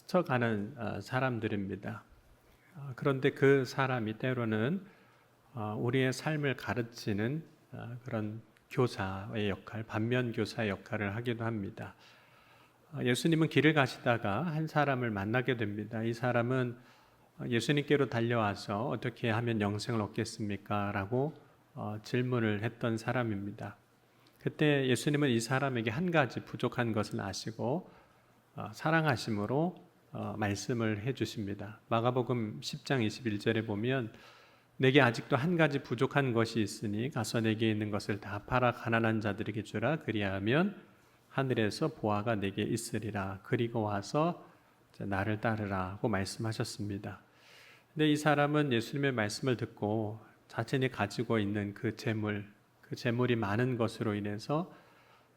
스쳐가는 사람들입니다. 그런데 그 사람이 때로는 우리의 삶을 가르치는 그런 교사의 역할, 반면 교사의 역할을 하기도 합니다. 예수님은 길을 가시다가 한 사람을 만나게 됩니다. 이 사람은 예수님께로 달려와서 어떻게 하면 영생을 얻겠습니까? 라고 질문을 했던 사람입니다. 그때 예수님은 이 사람에게 한 가지 부족한 것을 아시고 사랑하심으로 말씀을 해주십니다. 마가복음 10장 21절에 보면 내게 아직도 한 가지 부족한 것이 있으니 가서 내게 있는 것을 다 팔아 가난한 자들에게 주라. 그리하면 하늘에서 보화가 내게 있으리라. 그리고 와서 나를 따르라고 말씀하셨습니다. 근데 이 사람은 예수님의 말씀을 듣고 자신이 가지고 있는 그 재물이 많은 것으로 인해서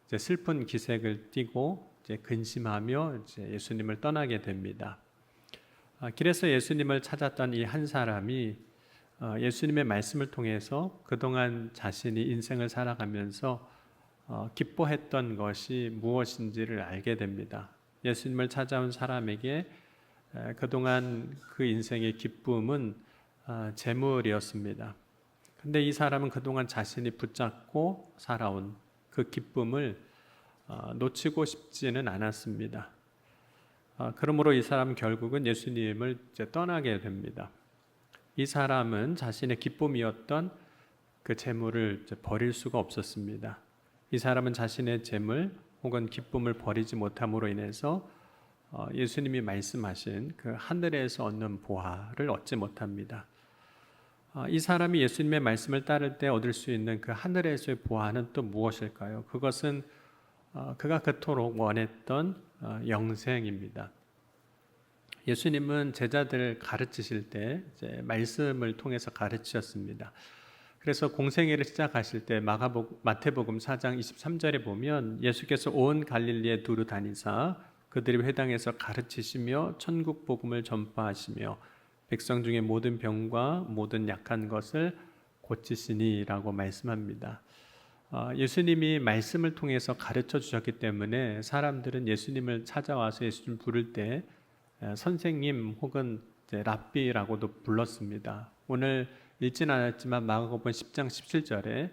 이제 슬픈 기색을 띠고 이제 근심하며 이제 예수님을 떠나게 됩니다. 길에서 예수님을 찾았던 이 한 사람이 예수님의 말씀을 통해서 그동안 자신이 인생을 살아가면서 기뻐했던 것이 무엇인지를 알게 됩니다. 예수님을 찾아온 사람에게 그동안 그 인생의 기쁨은 재물이었습니다. 근데 이 사람은 그동안 자신이 붙잡고 살아온 그 기쁨을 놓치고 싶지는 않았습니다. 그러므로 이 사람은 결국은 예수님을 이제 떠나게 됩니다. 이 사람은 자신의 기쁨이었던 그 재물을 이제 버릴 수가 없었습니다. 이 사람은 자신의 재물 혹은 기쁨을 버리지 못함으로 인해서 예수님이 말씀하신 그 하늘에서 얻는 보화를 얻지 못합니다. 이 사람이 예수님의 말씀을 따를 때 얻을 수 있는 그 하늘에서의 보화는 또 무엇일까요? 그것은 그가 그토록 원했던 영생입니다. 예수님은 제자들을 가르치실 때 이제 말씀을 통해서 가르치셨습니다. 그래서 공생애를 시작하실 때 마태복음 4장 23절에 보면 예수께서 온 갈릴리에 두루 다니사 그들의 회당에서 가르치시며 천국 복음을 전파하시며 백성 중에 모든 병과 모든 약한 것을 고치시니라고 말씀합니다. 예수님이 말씀을 통해서 가르쳐 주셨기 때문에 사람들은 예수님을 찾아와서 예수님 부를 때 선생님 혹은 랍비라고도 불렀습니다. 오늘 읽진 않았지만 마가복음 10장 17절에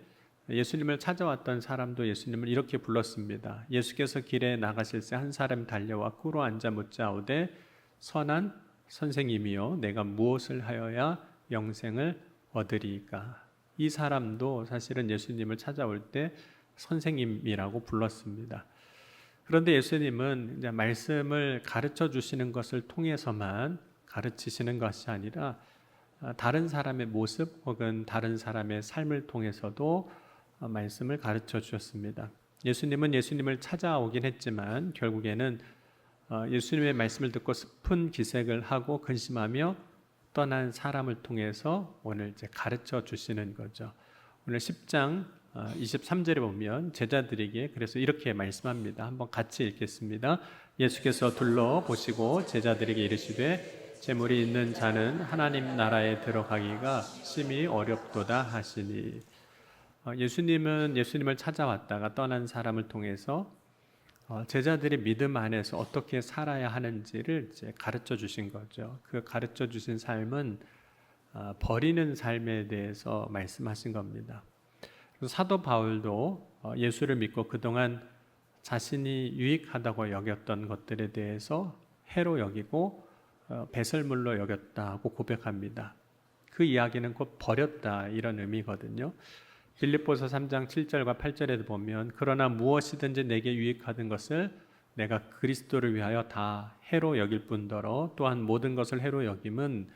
예수님을 찾아왔던 사람도 예수님을 이렇게 불렀습니다. 예수께서 길에 나가실 때 한 사람이 달려와 꿇어 앉아 묻자오되 선한 선생님이여 내가 무엇을 하여야 영생을 얻으리이까. 이 사람도 사실은 예수님을 찾아올 때 선생님이라고 불렀습니다. 그런데 예수님은 이제 말씀을 가르쳐 주시는 것을 통해서만 가르치시는 것이 아니라 다른 사람의 모습 혹은 다른 사람의 삶을 통해서도 말씀을 가르쳐 주셨습니다. 예수님은 예수님을 찾아오긴 했지만 결국에는 예수님의 말씀을 듣고 슬픈 기색을 하고 근심하며 떠난 사람을 통해서 오늘 이제 가르쳐 주시는 거죠. 오늘 10장 23절에 보면 제자들에게 그래서 이렇게 말씀합니다. 한번 같이 읽겠습니다. 예수께서 둘러보시고 제자들에게 이르시되 재물이 있는 자는 하나님 나라에 들어가기가 심히 어렵도다 하시니. 예수님은 예수님을 찾아왔다가 떠난 사람을 통해서 제자들의 믿음 안에서 어떻게 살아야 하는지를 이제 가르쳐 주신 거죠. 그 가르쳐 주신 삶은 버리는 삶에 대해서 말씀하신 겁니다. 사도 바울도 예수를 믿고 그동안 자신이 유익하다고 여겼던 것들에 대해서 해로 여기고 배설물로 여겼다고 고백합니다. 그 이야기는 곧 버렸다 이런 의미거든요. 빌립보서 3장 7절과 8절에도 보면 그러나 무엇이든지 내게 유익하던 것을 내가 그리스도를 위하여 다 해로 여길 뿐더러 또한 모든 것을 해로 여김은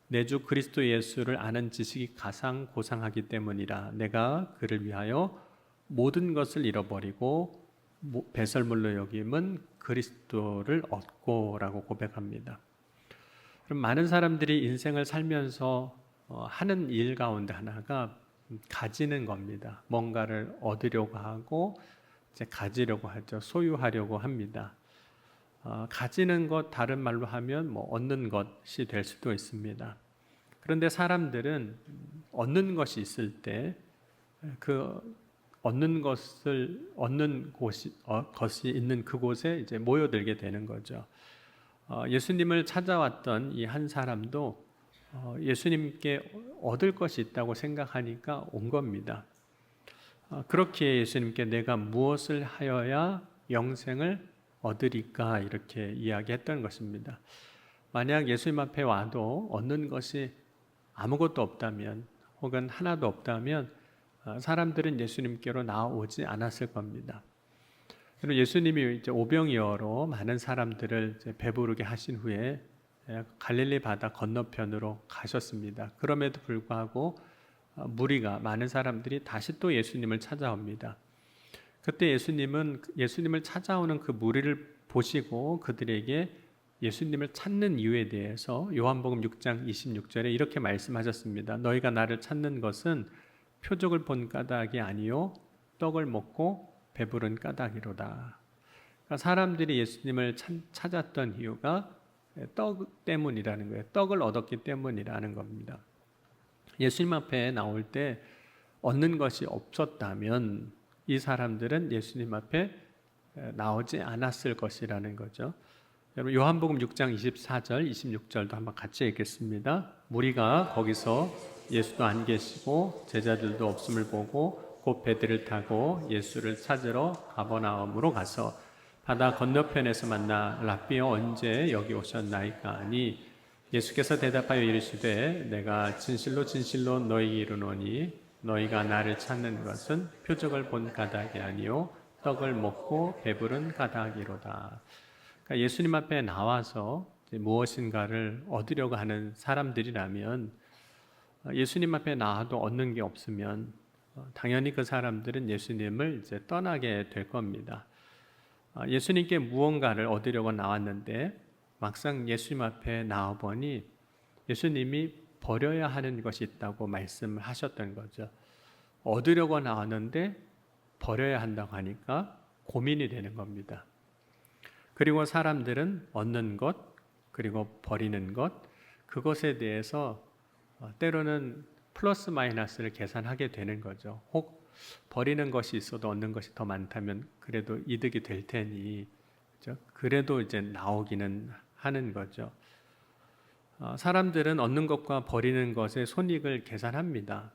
내 주 그리스도 예수를 아는 지식이 가상 고상하기 때문이라. 내가 그를 위하여 모든 것을 잃어버리고 배설물로 여김은 그리스도를 얻고라고 고백합니다. 그럼 많은 사람들이 인생을 살면서 하는 일 가운데 하나가 가지는 겁니다. 뭔가를 얻으려고 하고 이제 가지려고 하죠. 소유하려고 합니다. 가지는 것 다른 말로 하면 뭐 얻는 것이 될 수도 있습니다. 그런데 사람들은 얻는 것이 있을 때 그 얻는 것이 있는 그곳에 이제 모여들게 되는 거죠. 예수님을 찾아왔던 이 한 사람도 예수님께 얻을 것이 있다고 생각하니까 온 겁니다. 그렇게 예수님께 내가 무엇을 하여야 영생을 얻으리까 이렇게 이야기했던 것입니다. 만약 예수님 앞에 와도 얻는 것이 아무것도 없다면 혹은 하나도 없다면 사람들은 예수님께로 나오지 않았을 겁니다. 그리고 예수님이 이제 오병이어로 많은 사람들을 이제 배부르게 하신 후에 갈릴리 바다 건너편으로 가셨습니다. 그럼에도 불구하고 무리가 많은 사람들이 다시 또 예수님을 찾아옵니다. 그때 예수님은 예수님을 찾아오는 그 무리를 보시고 그들에게 예수님을 찾는 이유에 대해서 요한복음 6장 26절에 이렇게 말씀하셨습니다. 너희가 나를 찾는 것은 표적을 본 까닭이 아니요 떡을 먹고 배부른 까닭이로다. 그러니까 사람들이 예수님을 찾았던 이유가 떡 때문이라는 거예요. 떡을 얻었기 때문이라는 겁니다. 예수님 앞에 나올 때 얻는 것이 없었다면 이 사람들은 예수님 앞에 나오지 않았을 것이라는 거죠. 여러분 요한복음 6장 24절, 26절도 한번 같이 읽겠습니다. 무리가 거기서 예수도 안 계시고 제자들도 없음을 보고 곧 배들을 타고 예수를 찾으러 가버나움으로 가서 바다 건너편에서 만나 랍비여 언제 여기 오셨나이까 하니 예수께서 대답하여 이르시되 내가 진실로 진실로 너희에게 이르노니 너희가 나를 찾는 것은 표적을 본 까닭이 아니요 떡을 먹고 배부른 까닭이로다. 그러니까 예수님 앞에 나와서 무엇인가를 얻으려고 하는 사람들이라면 예수님 앞에 나와도 얻는 게 없으면 당연히 그 사람들은 예수님을 이제 떠나게 될 겁니다. 예수님께 무언가를 얻으려고 나왔는데 막상 예수님 앞에 나와 보니 예수님이 버려야 하는 것이 있다고 말씀을 하셨던 거죠. 얻으려고 나왔는데 버려야 한다고 하니까 고민이 되는 겁니다. 그리고 사람들은 얻는 것, 그리고 버리는 것, 그것에 대해서 때로는 플러스 마이너스를 계산하게 되는 거죠. 혹 버리는 것이 있어도 얻는 것이 더 많다면 그래도 이득이 될 테니, 그렇죠? 그래도 이제 나오기는 하는 거죠. 사람들은 얻는 것과 버리는 것의 손익을 계산합니다.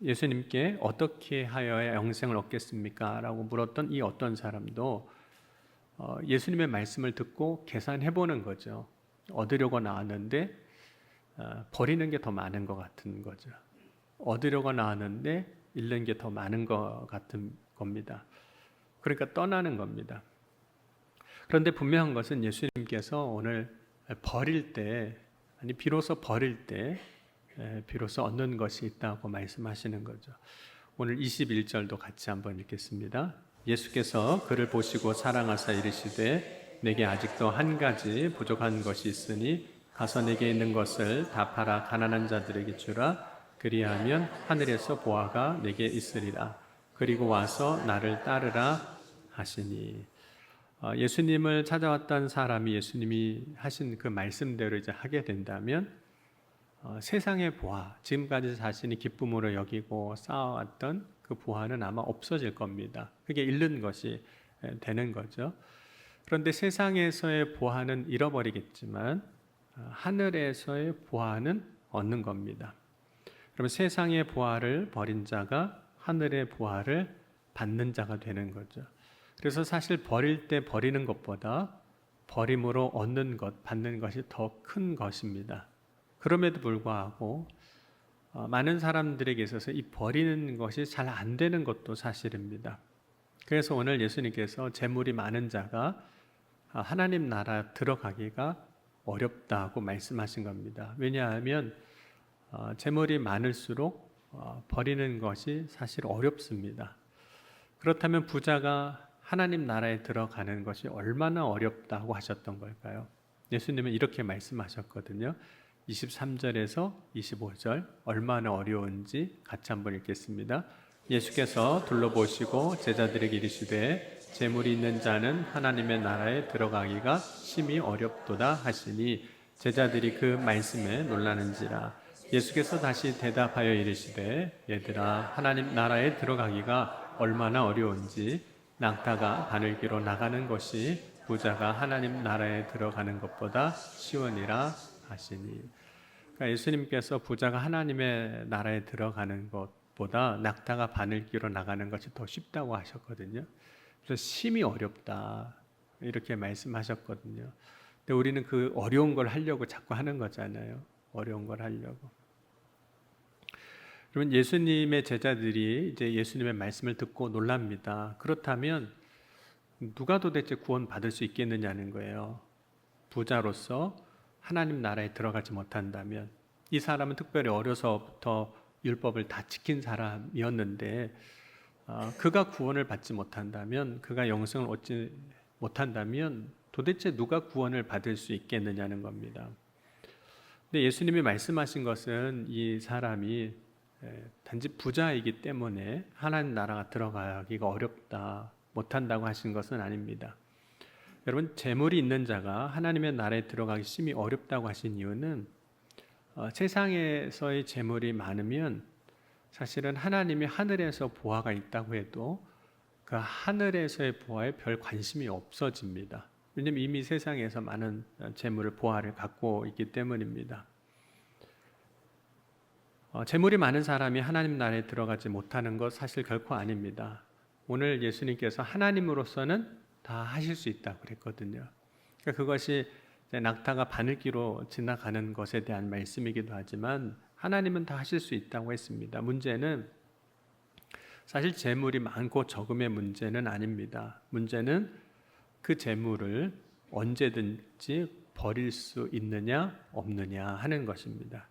예수님께 어떻게 하여야 영생을 얻겠습니까? 라고 물었던 이 어떤 사람도 예수님의 말씀을 듣고 계산해 보는 거죠. 얻으려고 나왔는데 버리는 게 더 많은 것 같은 거죠. 얻으려고 나왔는데 잃는 게 더 많은 것 같은 겁니다. 그러니까 떠나는 겁니다. 그런데 분명한 것은 예수님께서 오늘 버릴 때, 아니 비로소 버릴 때 비로소 얻는 것이 있다고 말씀하시는 거죠. 오늘 21절도 같이 한번 읽겠습니다. 예수께서 그를 보시고 사랑하사 이르시되 내게 아직도 한 가지 부족한 것이 있으니 가서 내게 있는 것을 다 팔아 가난한 자들에게 주라. 그리하면 하늘에서 보화가 내게 있으리라. 그리고 와서 나를 따르라 하시니. 예수님을 찾아왔던 사람이 예수님이 하신 그 말씀대로 이제 하게 된다면 세상의 보화, 지금까지 자신이 기쁨으로 여기고 쌓아왔던 그 보화는 아마 없어질 겁니다. 그게 잃는 것이 되는 거죠. 그런데 세상에서의 보화는 잃어버리겠지만 하늘에서의 보화는 얻는 겁니다. 그러면 세상의 보화를 버린 자가 하늘의 보화를 받는 자가 되는 거죠. 그래서 사실 버릴 때 버리는 것보다 버림으로 얻는 것, 받는 것이 더 큰 것입니다. 그럼에도 불구하고 많은 사람들에게 있어서 이 버리는 것이 잘 안 되는 것도 사실입니다. 그래서 오늘 예수님께서 재물이 많은 자가 하나님 나라 들어가기가 어렵다고 말씀하신 겁니다. 왜냐하면 재물이 많을수록 버리는 것이 사실 어렵습니다. 그렇다면 부자가 하나님 나라에 들어가는 것이 얼마나 어렵다고 하셨던 걸까요? 예수님은 이렇게 말씀하셨거든요. 23절에서 25절 얼마나 어려운지 같이 한번 읽겠습니다. 예수께서 둘러보시고 제자들에게 이르시되 재물이 있는 자는 하나님의 나라에 들어가기가 심히 어렵도다 하시니 제자들이 그 말씀에 놀라는지라. 예수께서 다시 대답하여 이르시되 얘들아 하나님 나라에 들어가기가 얼마나 어려운지 낙타가 바늘기로 나가는 것이 부자가 하나님 나라에 들어가는 것보다 쉬우니라 하시니. 그러니까 예수님께서 부자가 하나님의 나라에 들어가는 것보다 낙타가 바늘기로 나가는 것이 더 쉽다고 하셨거든요. 그래서 심히 어렵다 이렇게 말씀하셨거든요. 근데 우리는 그 어려운 걸 하려고 자꾸 하는 거잖아요. 어려운 걸 하려고. 그러면 예수님의 제자들이 이제 예수님의 말씀을 듣고 놀랍니다. 그렇다면 누가 도대체 구원 받을 수 있겠느냐는 거예요. 부자로서 하나님 나라에 들어가지 못한다면, 이 사람은 특별히 어려서부터 율법을 다 지킨 사람이었는데 그가 구원을 받지 못한다면, 그가 영생을 얻지 못한다면 도대체 누가 구원을 받을 수 있겠느냐는 겁니다. 근데 예수님이 말씀하신 것은 이 사람이 단지 부자이기 때문에 하나님 나라가 들어가기가 어렵다, 못한다고 하신 것은 아닙니다. 여러분, 재물이 있는 자가 하나님의 나라에 들어가기 심히 어렵다고 하신 이유는 세상에서의 재물이 많으면 사실은 하나님이 하늘에서 보화가 있다고 해도 그 하늘에서의 보화에 별 관심이 없어집니다. 왜냐하면 이미 세상에서 많은 재물을, 보화를 갖고 있기 때문입니다. 재물이 많은 사람이 하나님 나라에 들어가지 못하는 것 사실 결코 아닙니다. 오늘 예수님께서 하나님으로서는 다 하실 수 있다고 그랬거든요. 그러니까 그것이 낙타가 바늘기로 지나가는 것에 대한 말씀이기도 하지만 하나님은 다 하실 수 있다고 했습니다. 문제는 사실 재물이 많고 적음의 문제는 아닙니다. 문제는 그 재물을 언제든지 버릴 수 있느냐 없느냐 하는 것입니다.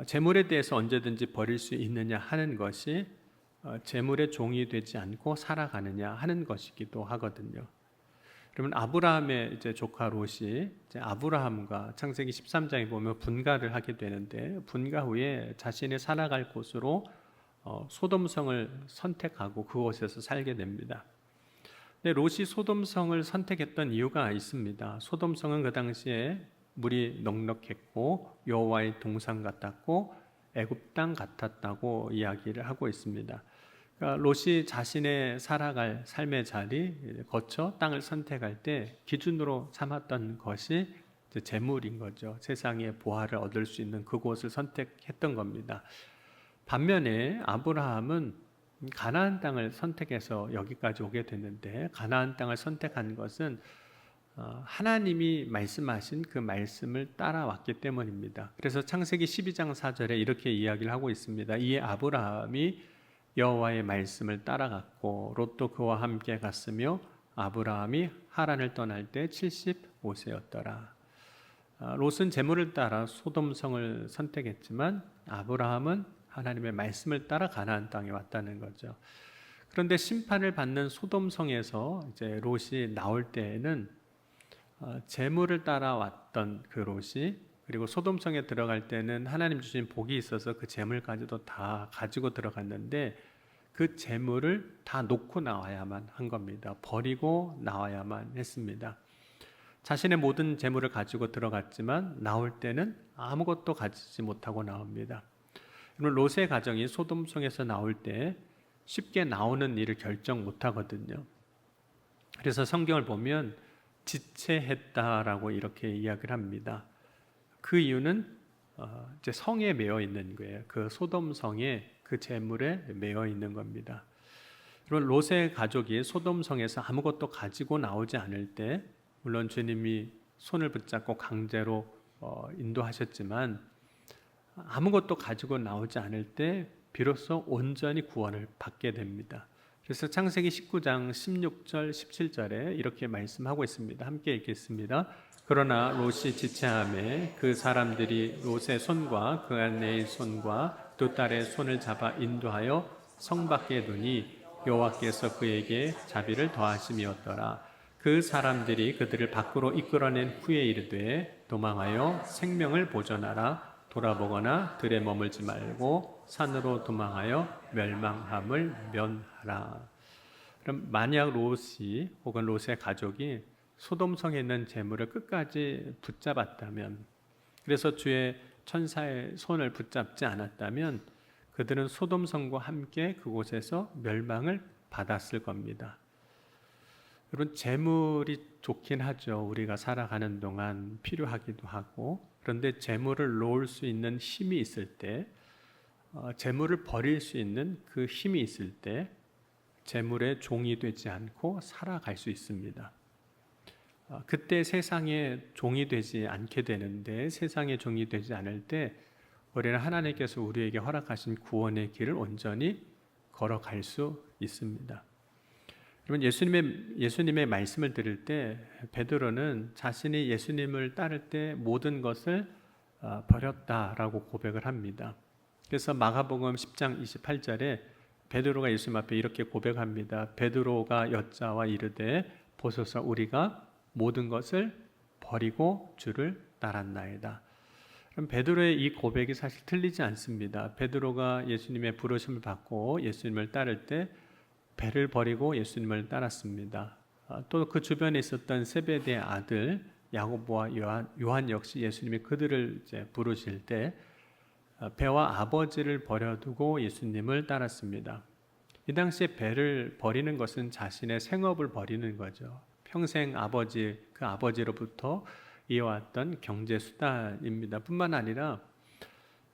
재물에 대해서 언제든지 버릴 수 있느냐 하는 것이 재물의 종이 되지 않고 살아가느냐 하는 것이기도 하거든요. 그러면 아브라함의 이제 조카 롯이 이제 아브라함과 창세기 13장에 보면 분가를 하게 되는데, 분가 후에 자신이 살아갈 곳으로 소돔성을 선택하고 그곳에서 살게 됩니다. 근데 롯이 소돔성을 선택했던 이유가 있습니다. 소돔성은 그 당시에 물이 넉넉했고 여호와의 동산 같았고 애굽 땅 같았다고 이야기를 하고 있습니다. 그러니까 롯이 자신의 살아갈 삶의 자리, 거처, 땅을 선택할 때 기준으로 삼았던 것이 재물인 거죠. 세상의 보화를 얻을 수 있는 그곳을 선택했던 겁니다. 반면에 아브라함은 가나안 땅을 선택해서 여기까지 오게 됐는데, 가나안 땅을 선택한 것은 하나님이 말씀하신 그 말씀을 따라왔기 때문입니다. 그래서 창세기 12장 4절에 이렇게 이야기를 하고 있습니다. 이에 아브라함이 여호와의 말씀을 따라갔고 롯도 그와 함께 갔으며 아브라함이 하란을 떠날 때 75세였더라. 롯은 재물을 따라 소돔성을 선택했지만 아브라함은 하나님의 말씀을 따라 가나안 땅에 왔다는 거죠. 그런데 심판을 받는 소돔성에서 이제 롯이 나올 때에는 재물을 따라왔던 그 롯이, 그리고 소돔성에 들어갈 때는 하나님 주신 복이 있어서 그 재물까지도 다 가지고 들어갔는데 그 재물을 다 놓고 나와야만 한 겁니다. 버리고 나와야만 했습니다. 자신의 모든 재물을 가지고 들어갔지만 나올 때는 아무것도 가지지 못하고 나옵니다. 롯의 가정이 소돔성에서 나올 때 쉽게 나오는 일을 결정 못하거든요. 그래서 성경을 보면 지체했다라고 이렇게 이야기를 합니다. 그 이유는 이제 성에 매여 있는 거예요. 그 소돔성에, 그 재물에 매여 있는 겁니다. 그리고 롯의 가족이 소돔성에서 아무것도 가지고 나오지 않을 때, 물론 주님이 손을 붙잡고 강제로 인도하셨지만 아무것도 가지고 나오지 않을 때 비로소 온전히 구원을 받게 됩니다. 그래서 창세기 19장 16절 17절에 이렇게 말씀하고 있습니다. 함께 읽겠습니다. 그러나 롯이 지체함에 그 사람들이 롯의 손과 그 아내의 손과 두 딸의 손을 잡아 인도하여 성 밖에 두니 여호와께서 그에게 자비를 더하심이었더라. 그 사람들이 그들을 밖으로 이끌어낸 후에 이르되 도망하여 생명을 보존하라. 돌아보거나 들에 머물지 말고 산으로 도망하여 멸망함을 면하라. 그럼 만약 롯이 혹은 롯의 가족이 소돔성에 있는 재물을 끝까지 붙잡았다면, 그래서 주의 천사의 손을 붙잡지 않았다면 그들은 소돔성과 함께 그곳에서 멸망을 받았을 겁니다. 여러분, 재물이 좋긴 하죠. 우리가 살아가는 동안 필요하기도 하고. 그런데 재물을 놓을 수 있는 힘이 있을 때, 재물을 버릴 수 있는 그 힘이 있을 때 재물의 종이 되지 않고 살아갈 수 있습니다. 그때 세상의 종이 되지 않게 되는데, 세상의 종이 되지 않을 때 우리는 하나님께서 우리에게 허락하신 구원의 길을 온전히 걸어갈 수 있습니다. 여러분, 예수님의 말씀을 들을 때 베드로는 자신이 예수님을 따를 때 모든 것을 버렸다라고 고백을 합니다. 그래서 마가복음 10장 28절에 베드로가 예수님 앞에 이렇게 고백합니다. 베드로가 여짜와 이르되 보소서, 우리가 모든 것을 버리고 주를 따랐나이다. 그럼 베드로의 이 고백이 사실 틀리지 않습니다. 베드로가 예수님의 부르심을 받고 예수님을 따를 때 배를 버리고 예수님을 따랐습니다. 또 그 주변에 있었던 세베대의 아들 야고보와 요한 역시 예수님이 그들을 이제 부르실 때 배와 아버지를 버려두고 예수님을 따랐습니다. 이 당시에 배를 버리는 것은 자신의 생업을 버리는 거죠. 평생 그 아버지로부터 이어왔던 경제 수단입니다. 뿐만 아니라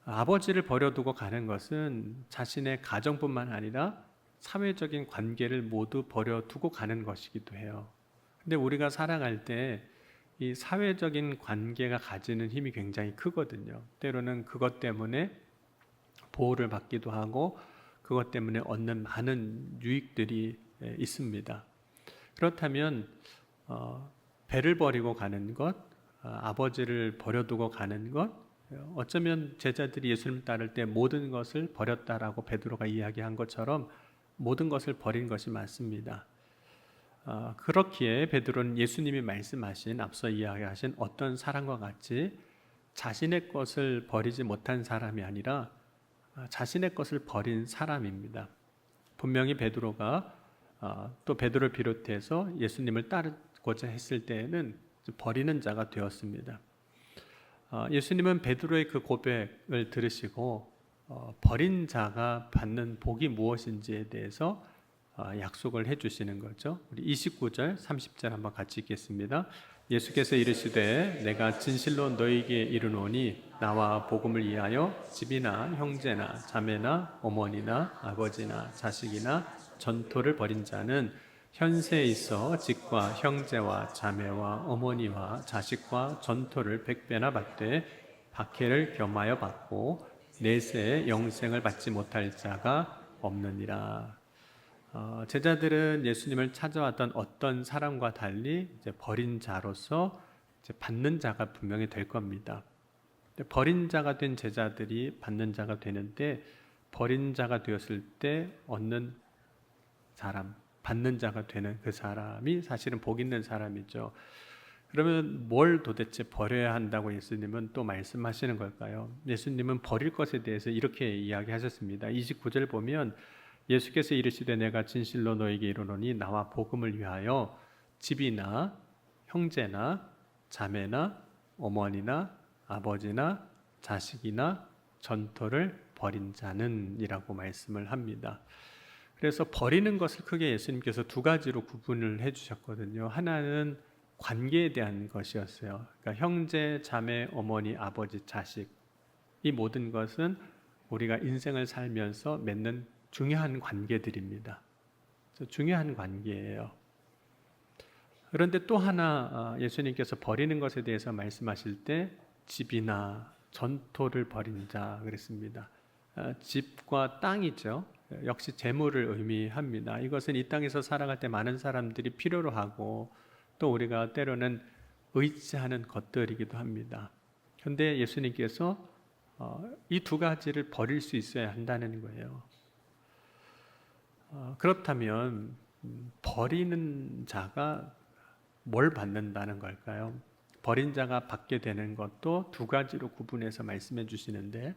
아버지를 버려두고 가는 것은 자신의 가정뿐만 아니라 사회적인 관계를 모두 버려두고 가는 것이기도 해요. 근데 우리가 살아갈 때 이 사회적인 관계가 가지는 힘이 굉장히 크거든요. 때로는 그것 때문에 보호를 받기도 하고 그것 때문에 얻는 많은 유익들이 있습니다. 그렇다면 배를 버리고 가는 것, 아버지를 버려두고 가는 것, 어쩌면 제자들이 예수님을 따를 때 모든 것을 버렸다라고 베드로가 이야기한 것처럼 모든 것을 버린 것이 맞습니다. 그렇기에 베드로는 예수님이 말씀하신, 앞서 이야기하신 어떤 사람과 같이 자신의 것을 버리지 못한 사람이 아니라 자신의 것을 버린 사람입니다. 분명히 베드로가 또 베드로를 비롯해서 예수님을 따르고자 했을 때에는 버리는 자가 되었습니다. 예수님은 베드로의 그 고백을 들으시고 버린 자가 받는 복이 무엇인지에 대해서 약속을 해주시는 거죠. 우리 29절, 30절 한번 같이 읽겠습니다. 예수께서 이르시되 내가 진실로 너희에게 이르노니 나와 복음을 위하여 집이나 형제나 자매나 어머니나 아버지나 자식이나 전토를 벌인 자는 현세에 있어 집과 형제와 자매와 어머니와 자식과 전토를 100배나 받되 박해를 겸하여 받고 내세에 영생을 받지 못할 자가 없느니라. 제자들은 예수님을 찾아왔던 어떤 사람과 달리 이제 버린 자로서 이제 받는 자가 분명히 될 겁니다. 버린 자가 된 제자들이 받는 자가 되는데, 버린 자가 되었을 때 얻는 사람, 받는 자가 되는 그 사람이 사실은 복 있는 사람이죠. 그러면 뭘 도대체 버려야 한다고 예수님은 또 말씀하시는 걸까요? 예수님은 버릴 것에 대해서 이렇게 이야기하셨습니다. 29절 보면 예수께서 이르시되 내가 진실로 너에게 이르노니 나와 복음을 위하여 집이나 형제나 자매나 어머니나 아버지나 자식이나 전토를 버린 자는 이라고 말씀을 합니다. 그래서 버리는 것을 크게 예수님께서 두 가지로 구분을 해주셨거든요. 하나는 관계에 대한 것이었어요. 그러니까 형제, 자매, 어머니, 아버지, 자식, 이 모든 것은 우리가 인생을 살면서 맺는 중요한 관계들입니다. 중요한 관계예요. 그런데 또 하나 예수님께서 버리는 것에 대해서 말씀하실 때 집이나 전토를 버린 자 그랬습니다. 집과 땅이죠. 역시 재물을 의미합니다. 이것은 이 땅에서 살아갈 때 많은 사람들이 필요로 하고 또 우리가 때로는 의지하는 것들이기도 합니다. 그런데 예수님께서 이 두 가지를 버릴 수 있어야 한다는 거예요. 그렇다면 버리는 자가 뭘 받는다는 걸까요? 버린 자가 받게 되는 것도 두 가지로 구분해서 말씀해 주시는데,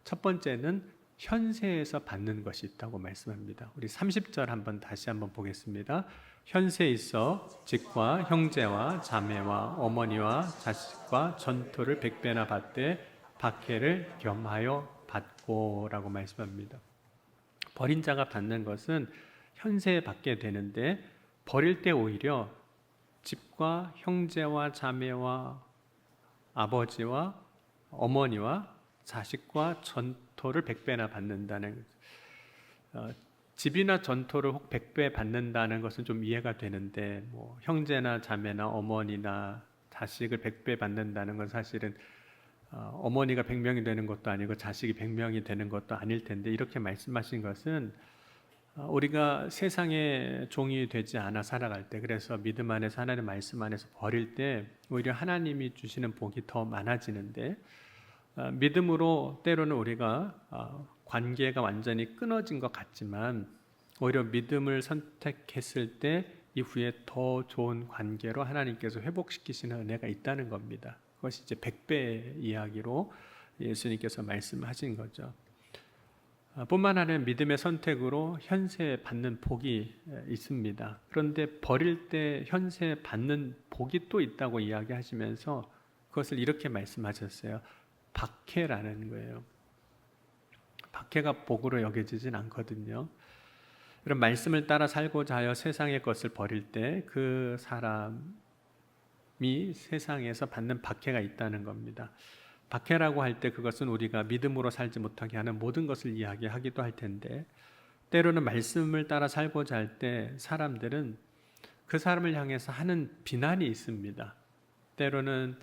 첫 번째는 현세에서 받는 것이 있다고 말씀합니다. 우리 30절 다시 한번 보겠습니다. 현세에 있어 집과 형제와 자매와 어머니와 자식과 전토를 100배나 받되 박해를 겸하여 받고 라고 말씀합니다. 버린 자가 받는 것은 현세에 받게 되는데, 버릴 때 오히려 집과 형제와 자매와 아버지와 어머니와 자식과 전토를 100배나 받는다는 집이나 전토를 혹 100배 받는다는 것은 좀 이해가 되는데 뭐 형제나 자매나 어머니나 자식을 100배 받는다는 건 사실은 어머니가 100명이 되는 것도 아니고 자식이 100명이 되는 것도 아닐 텐데 이렇게 말씀하신 것은 우리가 세상의 종이 되지 않아 살아갈 때 그래서 믿음 안에서 하나님의 말씀 안에서 버릴 때 오히려 하나님이 주시는 복이 더 많아지는데 믿음으로 때로는 우리가 관계가 완전히 끊어진 것 같지만 오히려 믿음을 선택했을 때 이후에 더 좋은 관계로 하나님께서 회복시키시는 은혜가 있다는 겁니다. 그것이 이제 100배 이야기로 예수님께서 말씀하신 거죠. 뿐만 아니라 믿음의 선택으로 현세 받는 복이 있습니다. 그런데 버릴 때 현세 받는 복이 또 있다고 이야기하시면서 그것을 이렇게 말씀하셨어요. 박해라는 거예요. 박해가 복으로 여겨지진 않거든요. 이런 말씀을 따라 살고자 하여 세상의 것을 버릴 때 그 사람이 세상에서 받는 박해가 있다는 겁니다. 박해라고 할 때 그것은 우리가 믿음으로 살지 못하게 하는 모든 것을 이야기하기도 할 텐데 때로는 말씀을 따라 살고자 할 때 사람들은 그 사람을 향해서 하는 비난이 있습니다. 때로는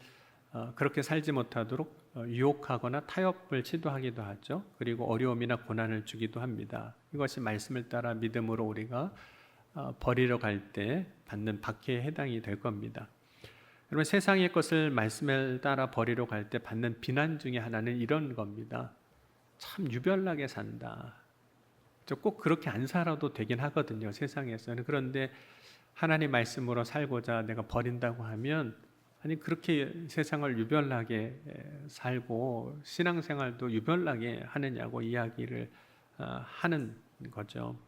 그렇게 살지 못하도록 유혹하거나 타협을 시도하기도 하죠. 그리고 어려움이나 고난을 주기도 합니다. 이것이 말씀을 따라 믿음으로 우리가 버리러 갈 때 받는 박해에 해당이 될 겁니다. 여러분 세상의 것을 말씀을 따라 버리러 갈 때 받는 비난 중에 하나는 이런 겁니다. 참 유별나게 산다. 꼭 그렇게 안 살아도 되긴 하거든요. 세상에서는. 그런데 하나님 말씀으로 살고자 내가 버린다고 하면 아니 그렇게 세상을 유별나게 살고 신앙생활도 유별나게 하느냐고 이야기를 하는 거죠.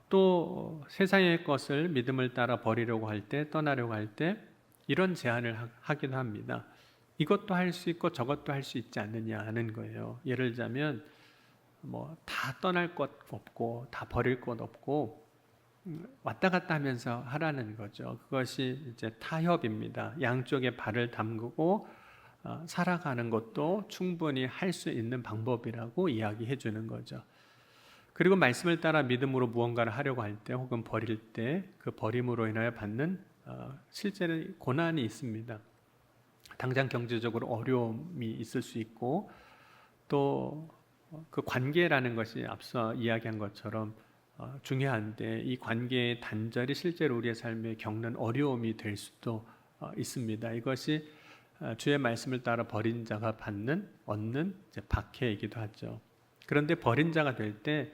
또 세상의 것을 믿음을 따라 버리려고 할 때 떠나려고 할 때 이런 제안을 하기도 합니다. 이것도 할 수 있고 저것도 할 수 있지 않느냐 하는 거예요. 예를 들자면 뭐 다 떠날 것 없고 다 버릴 것 없고 왔다 갔다 하면서 하라는 거죠. 그것이 이제 타협입니다. 양쪽에 발을 담그고 살아가는 것도 충분히 할 수 있는 방법이라고 이야기해 주는 거죠. 그리고 말씀을 따라 믿음으로 무언가를 하려고 할 때 혹은 버릴 때 그 버림으로 인하여 받는 실제는 고난이 있습니다. 당장 경제적으로 어려움이 있을 수 있고 또 그 관계라는 것이 앞서 이야기한 것처럼 중요한데 이 관계의 단절이 실제로 우리의 삶에 겪는 어려움이 될 수도 있습니다. 이것이 주의 말씀을 따라 버린 자가 얻는 박해이기도 하죠. 그런데 버린 자가 될 때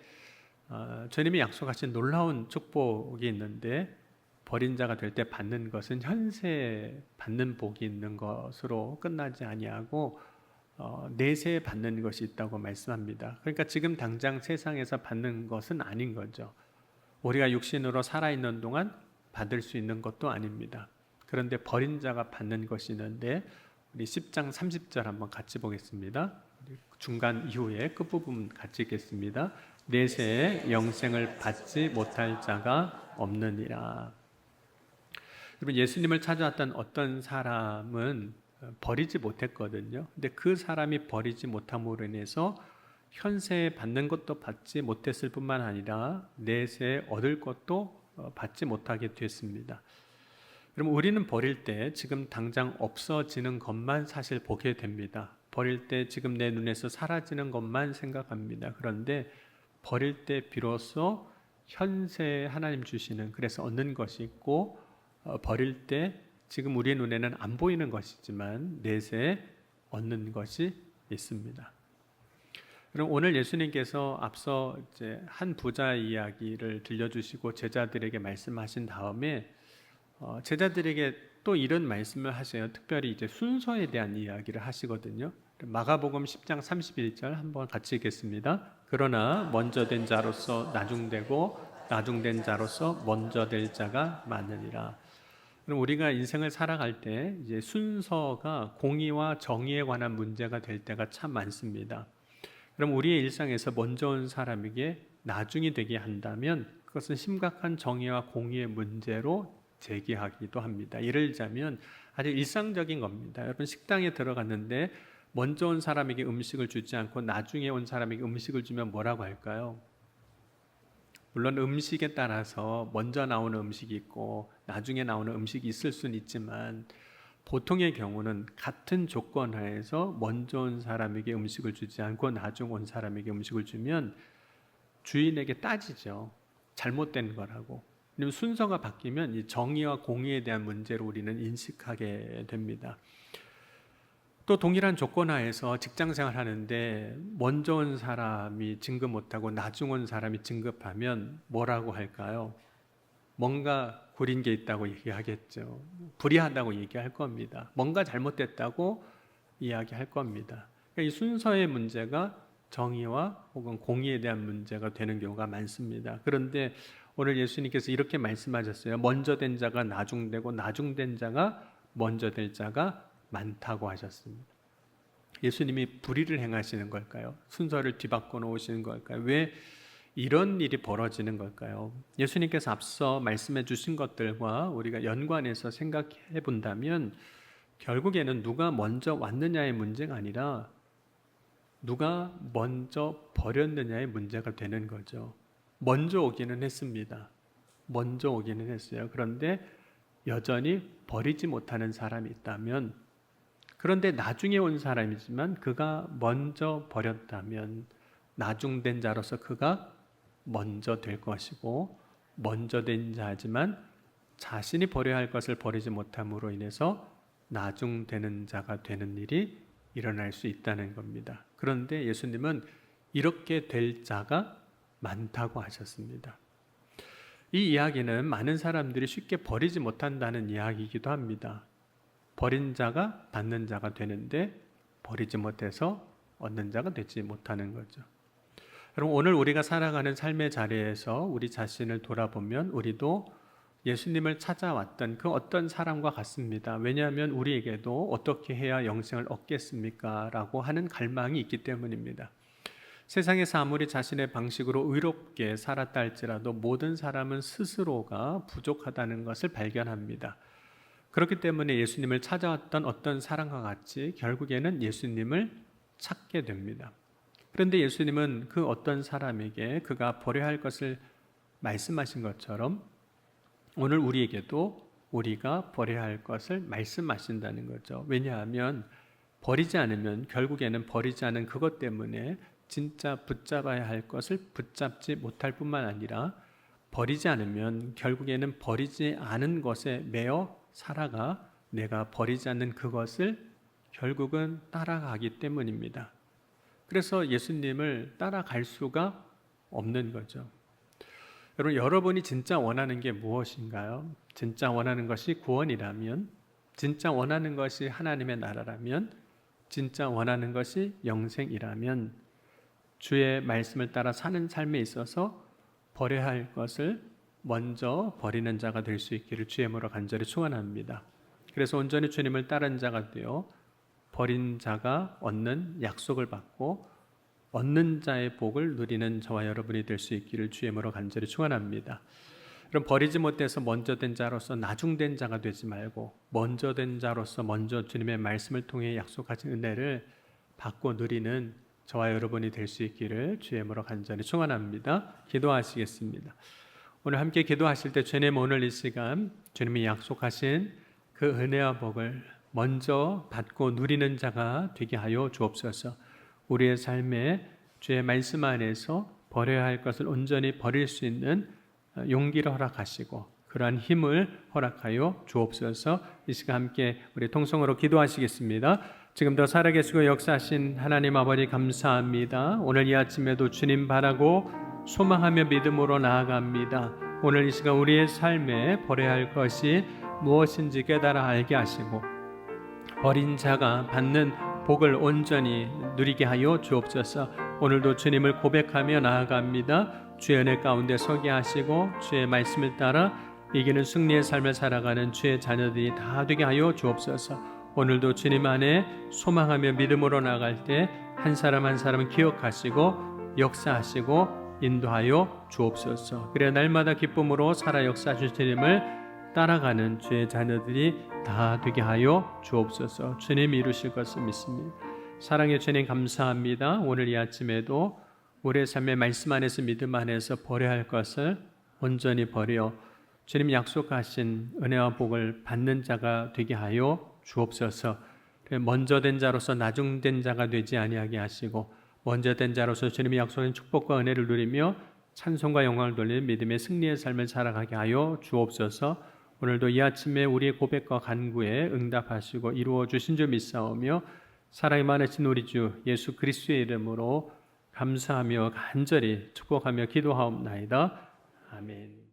주님이 약속하신 놀라운 축복이 있는데 버린 자가 될 때 받는 것은 현세 받는 복이 있는 것으로 끝나지 아니하고 내세에 받는 것이 있다고 말씀합니다. 그러니까 지금 당장 세상에서 받는 것은 아닌 거죠. 우리가 육신으로 살아있는 동안 받을 수 있는 것도 아닙니다. 그런데 버린 자가 받는 것이 있는데 우리 10장 30절 한번 같이 보겠습니다. 중간 이후에 끝부분 같이 읽겠습니다. 내세에 영생을 받지 못할 자가 없느니라. 여러분 예수님을 찾아왔던 어떤 사람은 버리지 못했거든요. 근데 그 사람이 버리지 못함으로 인해서 현세에 받는 것도 받지 못했을 뿐만 아니라 내세에 얻을 것도 받지 못하게 됐습니다. 그럼 우리는 버릴 때 지금 당장 없어지는 것만 사실 보게 됩니다. 버릴 때 지금 내 눈에서 사라지는 것만 생각합니다. 그런데 버릴 때 비로소 현세에 하나님 주시는 그래서 얻는 것이 있고 버릴 때 지금 우리의 눈에는 안 보이는 것이지만 내세에 얻는 것이 있습니다. 그럼 오늘 예수님께서 앞서 이제 한 부자 이야기를 들려주시고 제자들에게 말씀하신 다음에 제자들에게 또 이런 말씀을 하세요. 특별히 이제 순서에 대한 이야기를 하시거든요. 마가복음 10장 31절 한번 같이 읽겠습니다. 그러나 먼저 된 자로서 나중되고 나중된 자로서 먼저 될 자가 많으리라. 그럼 우리가 인생을 살아갈 때 이제 순서가 공의와 정의에 관한 문제가 될 때가 참 많습니다. 그럼 우리의 일상에서 먼저 온 사람에게 나중이 되게 한다면 그것은 심각한 정의와 공의의 문제로 제기하기도 합니다. 예를 들자면 아주 일상적인 겁니다. 여러분 식당에 들어갔는데 먼저 온 사람에게 음식을 주지 않고 나중에 온 사람에게 음식을 주면 뭐라고 할까요? 물론 음식에 따라서 먼저 나오는 음식이 있고 나중에 나오는 음식이 있을 수는 있지만 보통의 경우는 같은 조건 하에서 먼저 온 사람에게 음식을 주지 않고 나중 온 사람에게 음식을 주면 주인에게 따지죠. 잘못된 거라고. 왜냐하면 순서가 바뀌면 이 정의와 공의에 대한 문제로 우리는 인식하게 됩니다. 또 동일한 조건 하에서 직장생활 하는데 먼저 온 사람이 진급 못하고 나중 온 사람이 진급하면 뭐라고 할까요? 뭔가 구린 게 있다고 얘기하겠죠. 불의하다고 얘기할 겁니다. 뭔가 잘못됐다고 이야기할 겁니다. 그러니까 이 순서의 문제가 정의와 혹은 공의에 대한 문제가 되는 경우가 많습니다. 그런데 오늘 예수님께서 이렇게 말씀하셨어요. 먼저 된 자가 나중되고 나중된 자가 먼저 될 자가 많다고 하셨습니다. 예수님이 불의를 행하시는 걸까요? 순서를 뒤바꿔 놓으시는 걸까요? 왜 이런 일이 벌어지는 걸까요? 예수님께서 앞서 말씀해 주신 것들과 우리가 연관해서 생각해 본다면 결국에는 누가 먼저 왔느냐의 문제가 아니라 누가 먼저 버렸느냐의 문제가 되는 거죠. 먼저 오기는 했습니다. 먼저 오기는 했어요. 그런데 여전히 버리지 못하는 사람이 있다면, 그런데 나중에 온 사람이지만 그가 먼저 버렸다면 나중된 자로서 그가 먼저 될 것이고, 먼저 된 자지만 자신이 버려야 할 것을 버리지 못함으로 인해서 나중되는 자가 되는 일이 일어날 수 있다는 겁니다. 그런데 예수님은 이렇게 될 자가 많다고 하셨습니다. 이 이야기는 많은 사람들이 쉽게 버리지 못한다는 이야기이기도 합니다. 버린 자가 받는 자가 되는데 버리지 못해서 얻는 자가 되지 못하는 거죠. 여러분, 오늘 우리가 살아가는 삶의 자리에서 우리 자신을 돌아보면 우리도 예수님을 찾아왔던 그 어떤 사람과 같습니다. 왜냐하면 우리에게도 어떻게 해야 영생을 얻겠습니까? 라고 하는 갈망이 있기 때문입니다. 세상에서 아무리 자신의 방식으로 의롭게 살았다 할지라도 모든 사람은 스스로가 부족하다는 것을 발견합니다. 그렇기 때문에 예수님을 찾아왔던 어떤 사람과 같이 결국에는 예수님을 찾게 됩니다. 그런데 예수님은 그 어떤 사람에게 그가 버려야 할 것을 말씀하신 것처럼 오늘 우리에게도 우리가 버려야 할 것을 말씀하신다는 거죠. 왜냐하면 버리지 않으면 결국에는 버리지 않은 그것 때문에 진짜 붙잡아야 할 것을 붙잡지 못할 뿐만 아니라 버리지 않으면 결국에는 버리지 않은 것에 매여 살아가 내가 버리지 않는 그것을 결국은 따라가기 때문입니다. 그래서 예수님을 따라갈 수가 없는 거죠. 여러분이 진짜 원하는 게 무엇인가요? 진짜 원하는 것이 구원이라면, 진짜 원하는 것이 하나님의 나라라면, 진짜 원하는 것이 영생이라면 주의 말씀을 따라 사는 삶에 있어서 버려야 할 것을 먼저 버리는 자가 될 수 있기를 주의 이름으로 간절히 축원합니다. 그래서 온전히 주님을 따른 자가 되어 버린 자가 얻는 약속을 받고 얻는 자의 복을 누리는 저와 여러분이 될 수 있기를 주의 이름으로 간절히 축원합니다. 그럼 버리지 못해서 먼저 된 자로서 나중된 자가 되지 말고 먼저 된 자로서 먼저 주님의 말씀을 통해 약속하신 은혜를 받고 누리는 저와 여러분이 될 수 있기를 주의 이름으로 간절히 축원합니다. 기도하시겠습니다. 오늘 함께 기도하실 때 주님, 오늘 이 시간 주님이 약속하신 그 은혜와 복을 먼저 받고 누리는 자가 되게 하여 주옵소서. 우리의 삶에 주의 말씀 안에서 버려야 할 것을 온전히 버릴 수 있는 용기를 허락하시고 그러한 힘을 허락하여 주옵소서. 이 시간 함께 우리 통성으로 기도하시겠습니다. 지금도 살아계시고 역사하신 하나님 아버지 감사합니다. 오늘 이 아침에도 주님 바라고 소망하며 믿음으로 나아갑니다. 오늘 이 시간 우리의 삶에 버려야 할 것이 무엇인지 깨달아 알게 하시고 버린 자가 받는 복을 온전히 누리게 하여 주옵소서. 오늘도 주님을 고백하며 나아갑니다. 주의 은혜 가운데 서게 하시고 주의 말씀을 따라 이기는 승리의 삶을 살아가는 주의 자녀들이 다 되게 하여 주옵소서. 오늘도 주님 안에 소망하며 믿음으로 나아갈 때 한 사람 한 사람은 기억하시고 역사하시고 인도하여 주옵소서. 그래 날마다 기쁨으로 살아 역사하신 주님을 따라가는 주의 자녀들이 다 되게 하여 주옵소서. 주님 이루실 것을 믿습니다. 사랑의 주님 감사합니다. 오늘 이 아침에도 우리의 삶의 말씀 안에서 믿음 안에서 버려야 할 것을 온전히 버려 주님 약속하신 은혜와 복을 받는 자가 되게 하여 주옵소서. 먼저 된 자로서 나중된 자가 되지 아니하게 하시고 먼저 된 자로서 주님의 약속한 축복과 은혜를 누리며 찬송과 영광을 돌리는 믿음의 승리의 삶을 살아가게 하여 주옵소서. 오늘도 이 아침에 우리의 고백과 간구에 응답하시고 이루어 주신 줄 믿사오며 사랑이 많으신 우리 주 예수 그리스도의 이름으로 감사하며 간절히 축복하며 기도하옵나이다. 아멘.